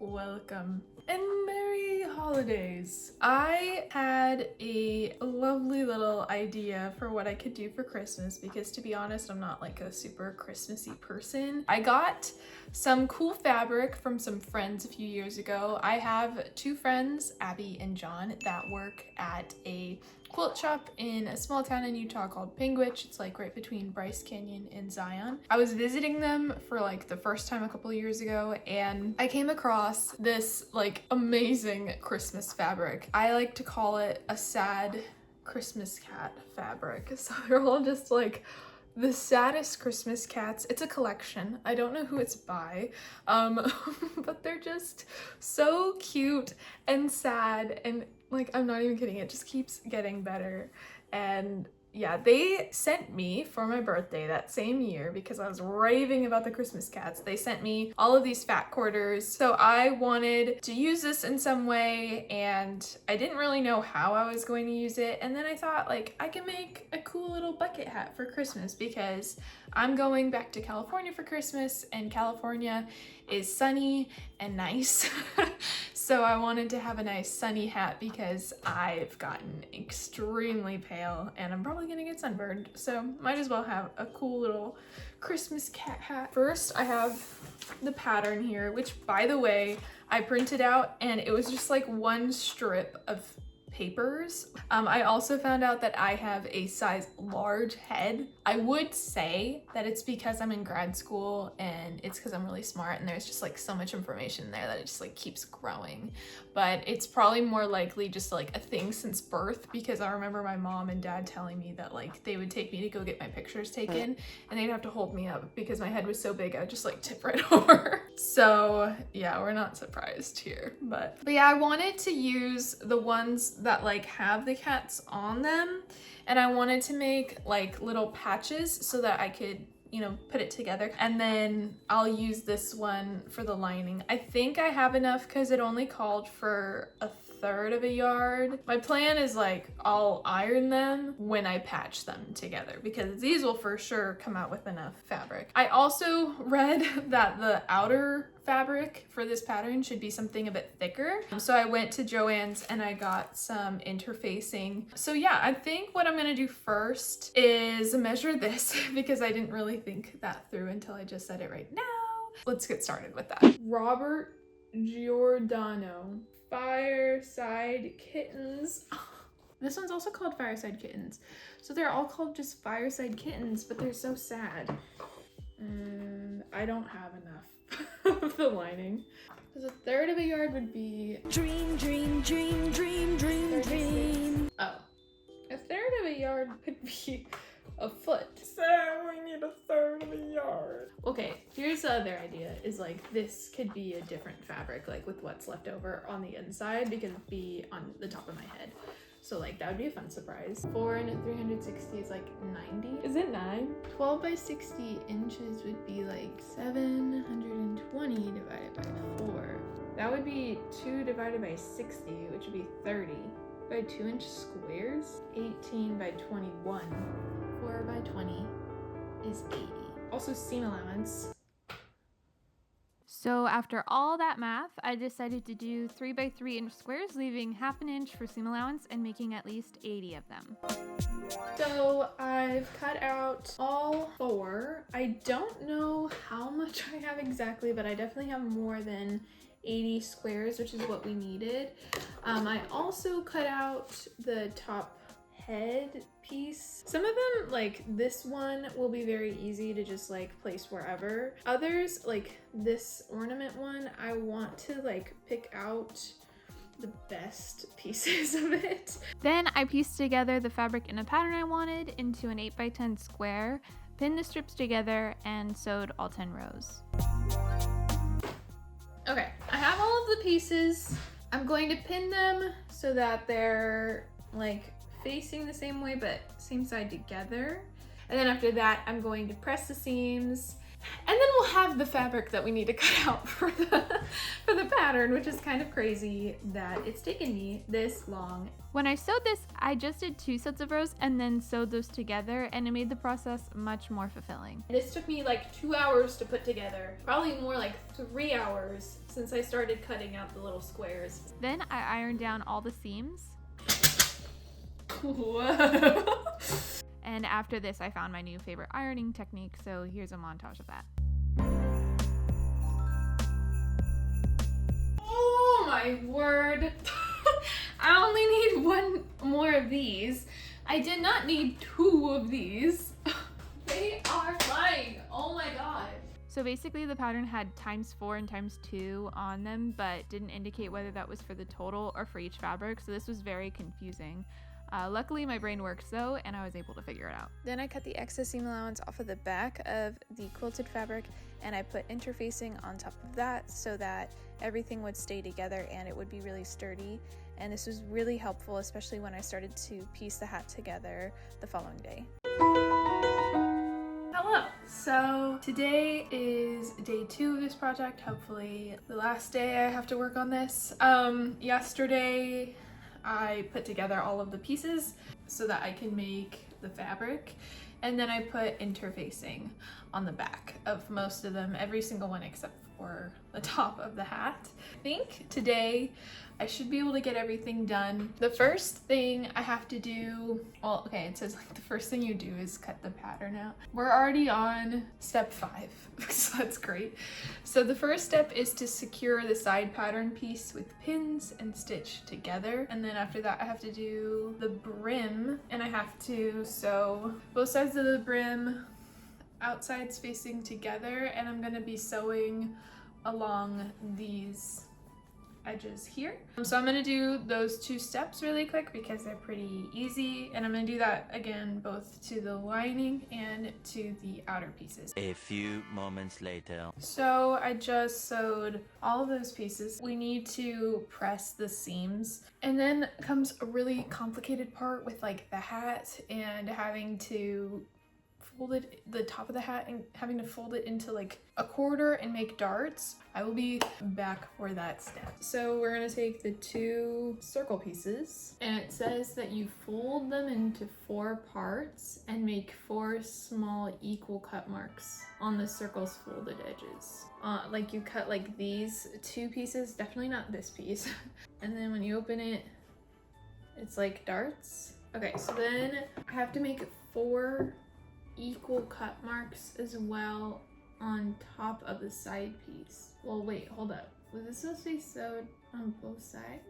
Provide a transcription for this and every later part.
Welcome and merry holidays. I had a lovely little idea for what I could do for Christmas because, to be honest, I'm not like a super Christmassy person. I got some cool fabric from some friends a few years ago. I have two friends, Abby and John, that work at a quilt shop in a small town in Utah called Panguitch. It's like right between Bryce Canyon and Zion. I was visiting them for like the first time a couple of years ago, and I came across this like amazing Christmas fabric. I like to call it a sad Christmas cat fabric. So they're all just like the saddest Christmas cats. It's a collection. I don't know who it's by, but they're just so cute and sad, and like, I'm not even kidding, it just keeps getting better. And yeah, they sent me for my birthday that same year, because I was raving about the Christmas cats. They sent me all of these fat quarters. So I wanted to use this in some way, and I didn't really know how I was going to use it. And then I thought, like, I can make a cool little bucket hat for Christmas because I'm going back to California for Christmas, and California is sunny and nice. So I wanted to have a nice sunny hat because I've gotten extremely pale and I'm probably gonna get sunburned. So might as well have a cool little Christmas cat hat. First, I have the pattern here, which, by the way, I printed out and it was just like one strip of papers. I also found out that I have a size large head. I would say that it's because I'm in grad school and it's because I'm really smart and there's just like so much information there that it just like keeps growing. But it's probably more likely just like a thing since birth, because I remember my mom and dad telling me that like they would take me to go get my pictures taken and they'd have to hold me up because my head was so big I'd just like tip right over. So yeah, we're not surprised here. But yeah, I wanted to use the ones that like have the cats on them, and I wanted to make like little patches so that I could, you know, put it together. And then I'll use this one for the lining. I think I have enough because it only called for a third of a yard. My plan is like I'll iron them when I patch them together because these will for sure come out with enough fabric. I also read that the outer fabric for this pattern should be something a bit thicker. So I went to Joann's and I got some interfacing. So yeah, I think what I'm gonna do first is measure this because I didn't really think that through until I just said it right now. Let's get started with that. Robert Giordano, Fireside Kittens. This one's also called Fireside Kittens. So they're all called just Fireside Kittens, but they're so sad. And I don't have enough of the lining. Because a third of a yard would be... Dream. Oh. A third of a yard would be a foot. So we need a third of a yard. Okay, here's the other idea, is like this could be a different fabric, like with what's left over on the inside, because it'd be on the top of my head. So like that would be a fun surprise. 4 and 360 is like 90. Is it 9? 12 by 60 inches would be like 720 divided by 4. That would be 2 divided by 60, which would be 30. By 2-inch squares, 18 by 21. 4 by 20 is 80. Also seam allowance. So after all that math, I decided to do 3 by 3 inch squares, leaving half an inch for seam allowance and making at least 80 of them. So I've cut out all 4. I don't know how much I have exactly, but I definitely have more than 80 squares, which is what we needed. I also cut out the top head piece. Some of them, like this one, will be very easy to just like place wherever. Others, like this ornament one, I want to like pick out the best pieces of it. Then I pieced together the fabric in a pattern I wanted into an 8 by 10 square, pinned the strips together, and sewed all 10 rows. Okay, I have all of the pieces. I'm going to pin them so that they're like facing the same way but same side together. And then after that, I'm going to press the seams. And then we'll have the fabric that we need to cut out for the pattern, which is kind of crazy that it's taken me this long. When I sewed this, I just did 2 sets of rows and then sewed those together, and it made the process much more fulfilling. This took me like 2 hours to put together, probably more like 3 hours since I started cutting out the little squares. Then I ironed down all the seams. Whoa. And after this, I found my new favorite ironing technique, so here's a montage of that. Oh my word. I only need 1 more of these. I did not need 2 of these. They are flying. Oh my god. So basically the pattern had ×4 and ×2 on them, but didn't indicate whether that was for the total or for each fabric, so this was very confusing. Luckily my brain works though, and I was able to figure it out. Then I cut the excess seam allowance off of the back of the quilted fabric, and I put interfacing on top of that so that everything would stay together and it would be really sturdy. And this was really helpful, especially when I started to piece the hat together the following day. Hello! So today is day 2 of this project, hopefully the last day I have to work on this. Yesterday I put together all of the pieces so that I can make the fabric, and then I put interfacing on the back of most of them, every single one except for the top of the hat. I think today I should be able to get everything done. The first thing I have to do, well, okay, it says like the first thing you do is cut the pattern out. We're already on step 5, so that's great. So the first step is to secure the side pattern piece with pins and stitch together. And then after that, I have to do the brim, and I have to sew both sides of the brim, outsides facing together, and I'm gonna be sewing along these edges here. So I'm gonna do those 2 steps really quick because they're pretty easy, and I'm gonna do that again both to the lining and to the outer pieces. A few moments later. So I just sewed all of those pieces. We need to press the seams, and then comes a really complicated part with like the hat and having to fold it, the top of the hat, and having to fold it into like a quarter and make darts. I will be back for that step. So we're gonna take the 2 circle pieces, and it says that you fold them into 4 parts and make 4 small equal cut marks on the circle's folded edges. Like you cut like these 2 pieces, definitely not this piece. And then when you open it, it's like darts. Okay, so then I have to make 4 equal cut marks as well on top of the side piece. Well, wait, hold up. Was this supposed to be sewed on both sides?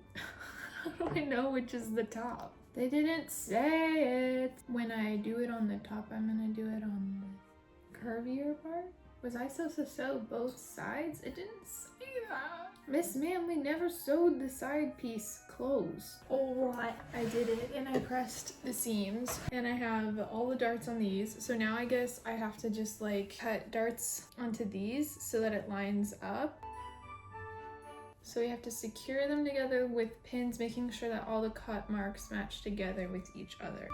How do I know which is the top? They didn't say it. When I do it on the top, I'm gonna do it on the curvier part. Was I supposed to sew both sides? It didn't say that. Miss Ma'am, we never sewed the side piece closed. Alright, I did it, and I pressed the seams, and I have all the darts on these. So now I guess I have to just like cut darts onto these so that it lines up. So we have to secure them together with pins, making sure that all the cut marks match together with each other.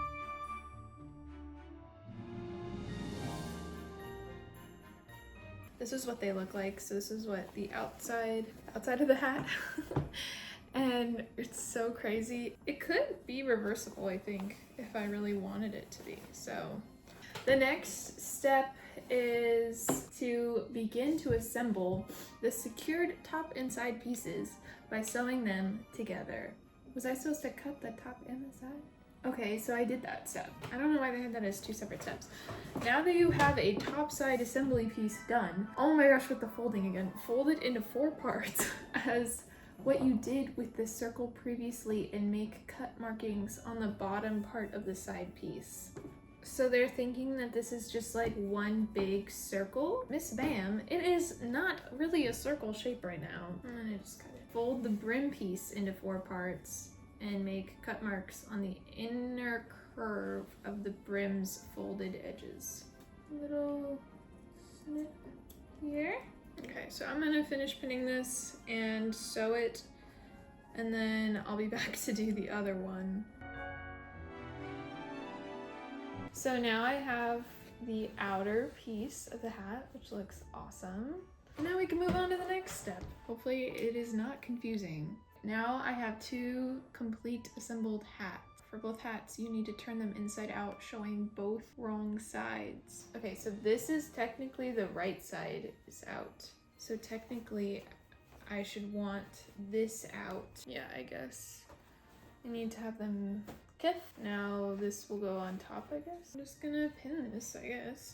This is what they look like. So this is what the outside of the hat. And it's so crazy. It could be reversible, I think, if I really wanted it to be. So the next step is to begin to assemble the secured top and side pieces by sewing them together. Was I supposed to cut the top and the side? Okay, so I did that step. I don't know why they had that as 2 separate steps. Now that you have a top side assembly piece done, oh my gosh, with the folding again, fold it into 4 parts as what you did with the circle previously, and make cut markings on the bottom part of the side piece. So they're thinking that this is just like one big circle. Miss Bam, it is not really a circle shape right now. I'm gonna just cut it. Fold the brim piece into 4 parts and make cut marks on the inner curve of the brim's folded edges. A little snip here. Okay, so I'm gonna finish pinning this and sew it, and then I'll be back to do the other one. So now I have the outer piece of the hat, which looks awesome. Now we can move on to the next step. Hopefully it is not confusing. Now I have 2 complete assembled hats. For both hats, you need to turn them inside out, showing both wrong sides. Okay, so this is technically the right side is out. So technically, I should want this out. Yeah, I guess. I need to have them okay. Now this will go on top, I guess. I'm just gonna pin this, I guess.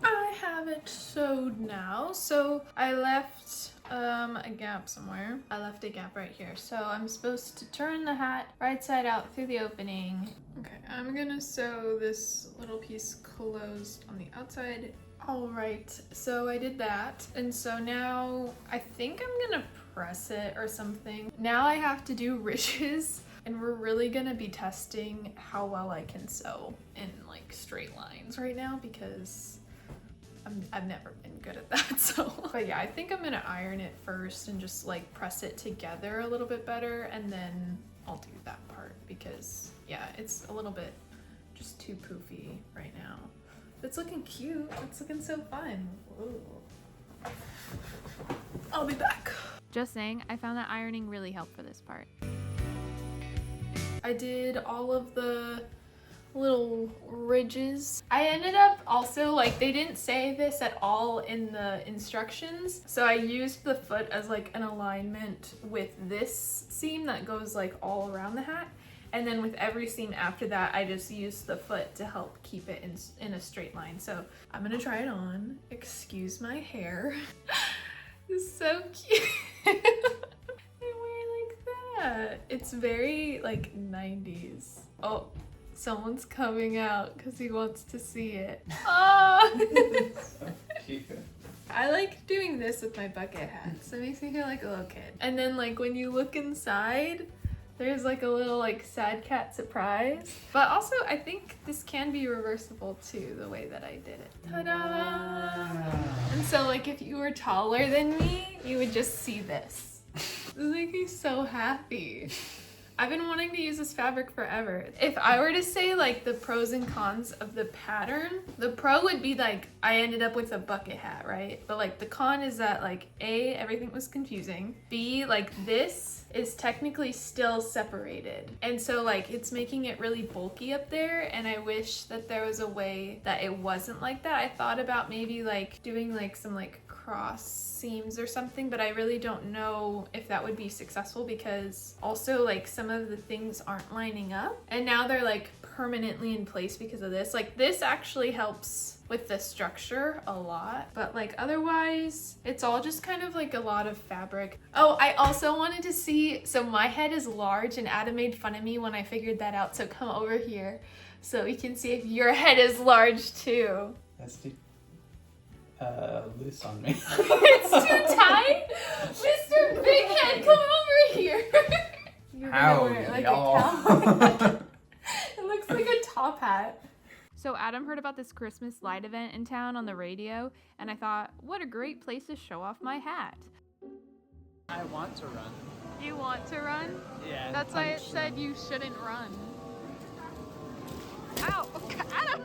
I have it sewed now, so I left a gap somewhere. I left a gap right here. So I'm supposed to turn the hat right side out through the opening. Okay, I'm gonna sew this little piece closed on the outside. All right, so I did that. And so now I think I'm gonna press it or something. Now I have to do ridges, and we're really gonna be testing how well I can sew in like straight lines right now because I've never been good at that, so. But yeah, I think I'm gonna iron it first and just like press it together a little bit better, and then I'll do that part because yeah, it's a little bit just too poofy right now. It's looking cute, it's looking so fun. Ooh. I'll be back. Just saying, I found that ironing really helped for this part. I did all of the little ridges. I ended up also, like, they didn't say this at all in the instructions, so I used the foot as like an alignment with this seam that goes like all around the hat, and then with every seam after that I just used the foot to help keep it in a straight line. So I'm gonna try it on. Excuse my hair. It's so cute. I wear like that. It's very like 90s. Oh, someone's coming out because he wants to see it. Oh! So cute. I like doing this with my bucket hats. It makes me feel like a little kid. And then like when you look inside, there's like a little like sad cat surprise. But also I think this can be reversible too, the way that I did it. Ta-da! Wow. And so like if you were taller than me, you would just see this. This makes me so happy. I've been wanting to use this fabric forever. If I were to say like the pros and cons of the pattern, the pro would be like I ended up with a bucket hat, right? But like the con is that like A, everything was confusing. B, like this is technically still separated. And so like it's making it really bulky up there, and I wish that there was a way that it wasn't like that. I thought about maybe like doing like some like cross seams or something, but I really don't know if that would be successful because also like some of the things aren't lining up, and now they're like permanently in place because of this. Like this actually helps with the structure a lot, but like otherwise it's all just kind of like a lot of fabric. Oh, I also wanted to see, so my head is large and Adam made fun of me when I figured that out, so come over here so we can see if your head is large too. That's too loose on me. It's too tight? Mr. Big Head, come over here. You're gonna wear it like a cowboy. It looks like a top hat. So Adam heard about this Christmas light event in town on the radio, and I thought, what a great place to show off my hat. I want to run. You want to run? Yeah. That's why it said you shouldn't run. Ow! Adam!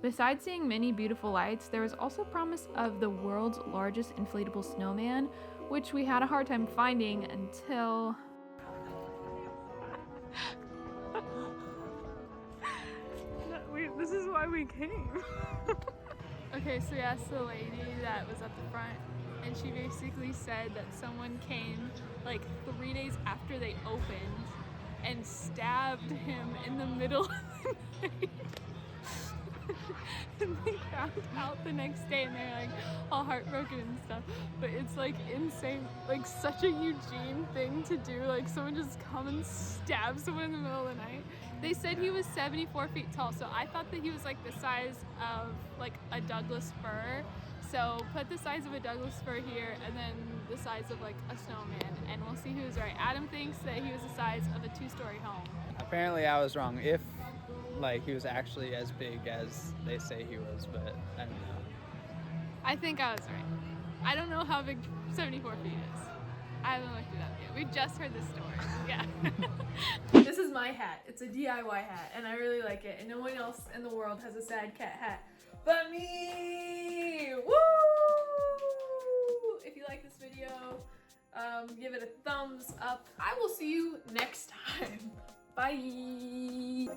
Besides seeing many beautiful lights, there was also promise of the world's largest inflatable snowman, which we had a hard time finding until... This is why we came. Okay, so we asked the lady that was at the front, and she basically said that someone came like 3 days after they opened and stabbed him in the middle of the night. And they found out the next day, and they're like all heartbroken and stuff. But it's like insane, like such a Eugene thing to do. Like someone just come and stab someone in the middle of the night. They said he was 74 feet tall, so I thought that he was like the size of like a Douglas fir. So put the size of a Douglas fir here, and then the size of like a snowman, and we'll see who's right. Adam thinks that he was the size of a 2-story home. Apparently I was wrong. If like he was actually as big as they say he was, but I don't know. I think I was right. I don't know how big 74 feet is. I haven't looked it up yet. We just heard this story. Yeah. This is my hat. It's a DIY hat, and I really like it. And no one else in the world has a sad cat hat but me. Woo! If you like this video, give it a thumbs up. I will see you next time. Bye.